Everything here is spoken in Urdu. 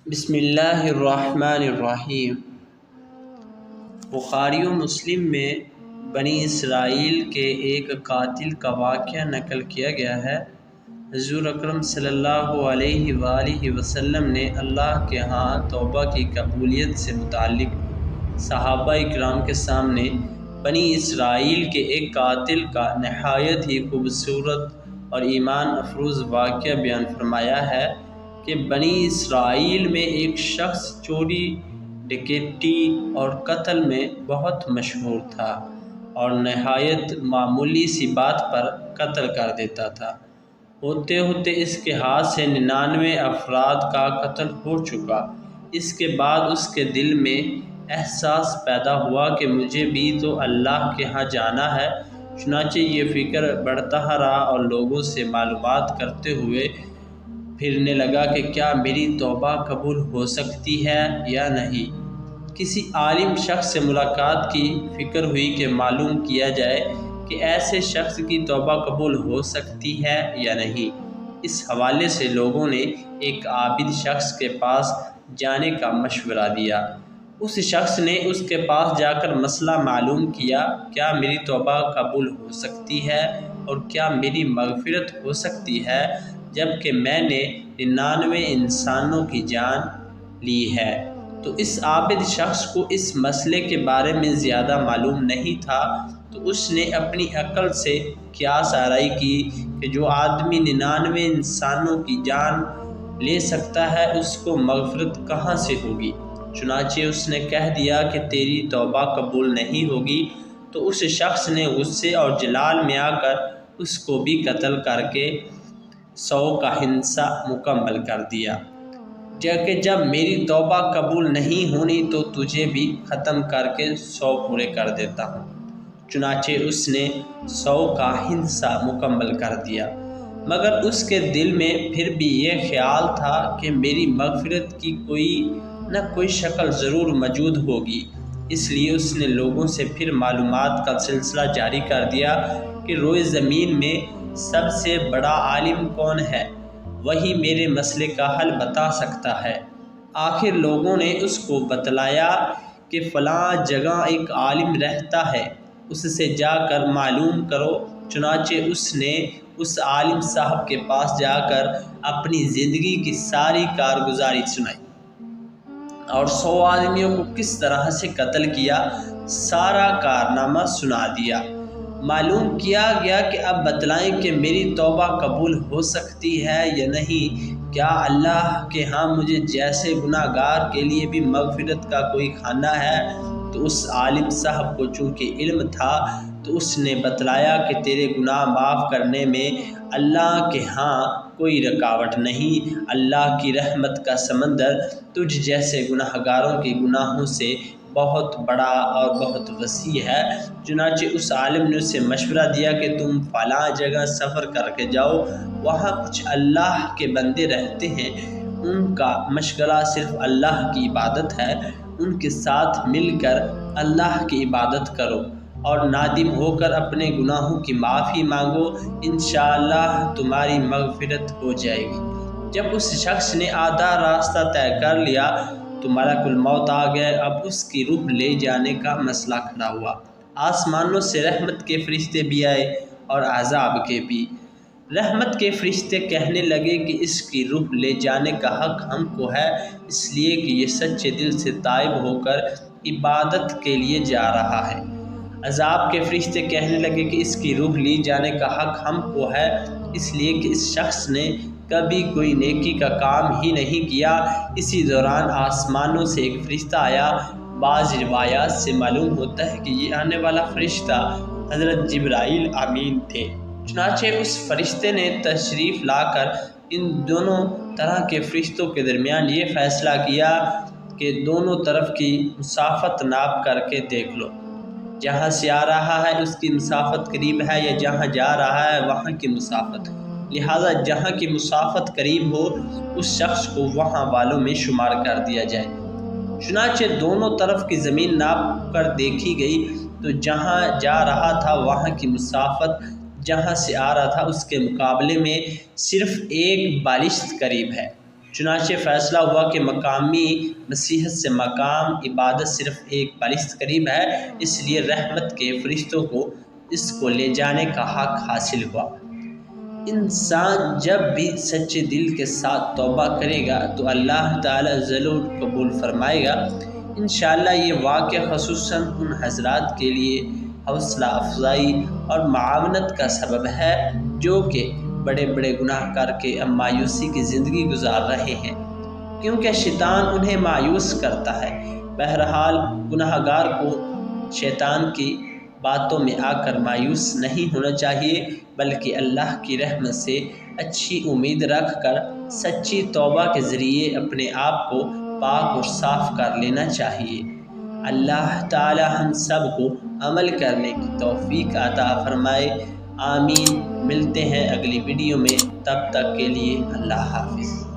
بسم اللہ الرحمن الرحیم۔ بخاری و مسلم میں بنی اسرائیل کے ایک قاتل کا واقعہ نقل کیا گیا ہے۔ حضور اکرم صلی اللہ علیہ وآلہ وسلم نے اللہ کے ہاں توبہ کی قبولیت سے متعلق صحابہ اکرام کے سامنے بنی اسرائیل کے ایک قاتل کا نہایت ہی خوبصورت اور ایمان افروز واقعہ بیان فرمایا ہے کہ بنی اسرائیل میں ایک شخص چوری، ڈکیتی اور قتل میں بہت مشہور تھا اور نہایت معمولی سی بات پر قتل کر دیتا تھا۔ ہوتے ہوتے اس کے ہاتھ سے 99 افراد کا قتل ہو چکا۔ اس کے بعد اس کے دل میں احساس پیدا ہوا کہ مجھے بھی تو اللہ کے ہاں جانا ہے۔ چنانچہ یہ فکر بڑھتا رہا اور لوگوں سے معلومات کرتے ہوئے پھرنے لگا کہ کیا میری توبہ قبول ہو سکتی ہے یا نہیں۔ کسی عالم شخص سے ملاقات کی فکر ہوئی کہ معلوم کیا جائے کہ ایسے شخص کی توبہ قبول ہو سکتی ہے یا نہیں۔ اس حوالے سے لوگوں نے ایک عابد شخص کے پاس جانے کا مشورہ دیا۔ اس شخص نے اس کے پاس جا کر مسئلہ معلوم کیا، کیا میری توبہ قبول ہو سکتی ہے اور کیا میری مغفرت ہو سکتی ہے جبکہ میں نے 99 انسانوں کی جان لی ہے؟ تو اس عابد شخص کو اس مسئلے کے بارے میں زیادہ معلوم نہیں تھا، تو اس نے اپنی عقل سے قیاس آرائی کی کہ جو آدمی 99 انسانوں کی جان لے سکتا ہے اس کو مغفرت کہاں سے ہوگی؟ چنانچہ اس نے کہہ دیا کہ تیری توبہ قبول نہیں ہوگی۔ تو اس شخص نے غصے اور جلال میں آ کر اس کو بھی قتل کر کے 100 کا حصہ مکمل کر دیا کہ جب میری توبہ قبول نہیں ہونی تو تجھے بھی ختم کر کے 100 پورے کر دیتا ہوں۔ چنانچہ اس نے 100 کا حصہ مکمل کر دیا، مگر اس کے دل میں پھر بھی یہ خیال تھا کہ میری مغفرت کی کوئی نہ کوئی شکل ضرور موجود ہوگی۔ اس لیے اس نے لوگوں سے پھر معلومات کا سلسلہ جاری کر دیا کہ روئے زمین میں سب سے بڑا عالم کون ہے، وہی میرے مسئلے کا حل بتا سکتا ہے۔ آخر لوگوں نے اس کو بتلایا کہ فلاں جگہ ایک عالم رہتا ہے، اس سے جا کر معلوم کرو۔ چنانچہ اس نے اس عالم صاحب کے پاس جا کر اپنی زندگی کی ساری کارگزاری سنائی اور 100 آدمیوں کو کس طرح سے قتل کیا سارا کارنامہ سنا دیا۔ معلوم کیا گیا کہ اب بتلائیں کہ میری توبہ قبول ہو سکتی ہے یا نہیں، کیا اللہ کے ہاں مجھے جیسے گناہ گار کے لیے بھی مغفرت کا کوئی خانہ ہے؟ تو اس عالم صاحب کو چونکہ علم تھا تو اس نے بتلایا کہ تیرے گناہ معاف کرنے میں اللہ کے ہاں کوئی رکاوٹ نہیں۔ اللہ کی رحمت کا سمندر تجھ جیسے گناہ گاروں کے گناہوں سے بہت بڑا اور بہت وسیع ہے۔ چنانچہ اس عالم نے اسے مشورہ دیا کہ تم فلاں جگہ سفر کر کے جاؤ، وہاں کچھ اللہ کے بندے رہتے ہیں، ان کا مشغلہ صرف اللہ کی عبادت ہے، ان کے ساتھ مل کر اللہ کی عبادت کرو اور نادم ہو کر اپنے گناہوں کی معافی مانگو، انشاءاللہ تمہاری مغفرت ہو جائے گی۔ جب اس شخص نے آدھا راستہ طے کر لیا تو ملک الموت آ گئے۔ اب اس کی روح لے جانے کا مسئلہ کھڑا ہوا۔ آسمانوں سے رحمت کے فرشتے بھی آئے اور عذاب کے بھی۔ رحمت کے فرشتے کہنے لگے کہ اس کی روح لے جانے کا حق ہم کو ہے، اس لیے کہ یہ سچے دل سے تائب ہو کر عبادت کے لیے جا رہا ہے۔ عذاب کے فرشتے کہنے لگے کہ اس کی روح لی جانے کا حق ہم کو ہے، اس لیے کہ اس شخص نے کبھی کوئی نیکی کا کام ہی نہیں کیا۔ اسی دوران آسمانوں سے ایک فرشتہ آیا۔ بعض روایات سے معلوم ہوتا ہے کہ یہ آنے والا فرشتہ حضرت جبرائیل امین تھے۔ چنانچہ اس فرشتے نے تشریف لا کر ان دونوں طرح کے فرشتوں کے درمیان یہ فیصلہ کیا کہ دونوں طرف کی مسافت ناپ کر کے دیکھ لو، جہاں سے آ رہا ہے اس کی مسافت قریب ہے یا جہاں جا رہا ہے وہاں کی مسافت، لہٰذا جہاں کی مسافت قریب ہو اس شخص کو وہاں والوں میں شمار کر دیا جائے۔ چنانچہ دونوں طرف کی زمین ناپ کر دیکھی گئی تو جہاں جا رہا تھا وہاں کی مسافت جہاں سے آ رہا تھا اس کے مقابلے میں صرف 1 بالشت قریب ہے۔ چنانچہ فیصلہ ہوا کہ مقامی مسیحت سے مقام عبادت صرف ایک بالشت قریب ہے، اس لیے رحمت کے فرشتوں کو اس کو لے جانے کا حق حاصل ہوا۔ انسان جب بھی سچے دل کے ساتھ توبہ کرے گا تو اللہ تعالی ضرور قبول فرمائے گا۔ انشاءاللہ یہ واقعہ خصوصاً ان حضرات کے لیے حوصلہ افزائی اور معاونت کا سبب ہے جو کہ بڑے بڑے گناہ کر کے اب مایوسی کی زندگی گزار رہے ہیں، کیونکہ شیطان انہیں مایوس کرتا ہے۔ بہرحال گناہ گار کو شیطان کی باتوں میں آ کر مایوس نہیں ہونا چاہیے، بلکہ اللہ کی رحمت سے اچھی امید رکھ کر سچی توبہ کے ذریعے اپنے آپ کو پاک اور صاف کر لینا چاہیے۔ اللہ تعالی ہم سب کو عمل کرنے کی توفیق عطا فرمائے، آمین۔ ملتے ہیں اگلی ویڈیو میں، تب تک کے لیے اللہ حافظ۔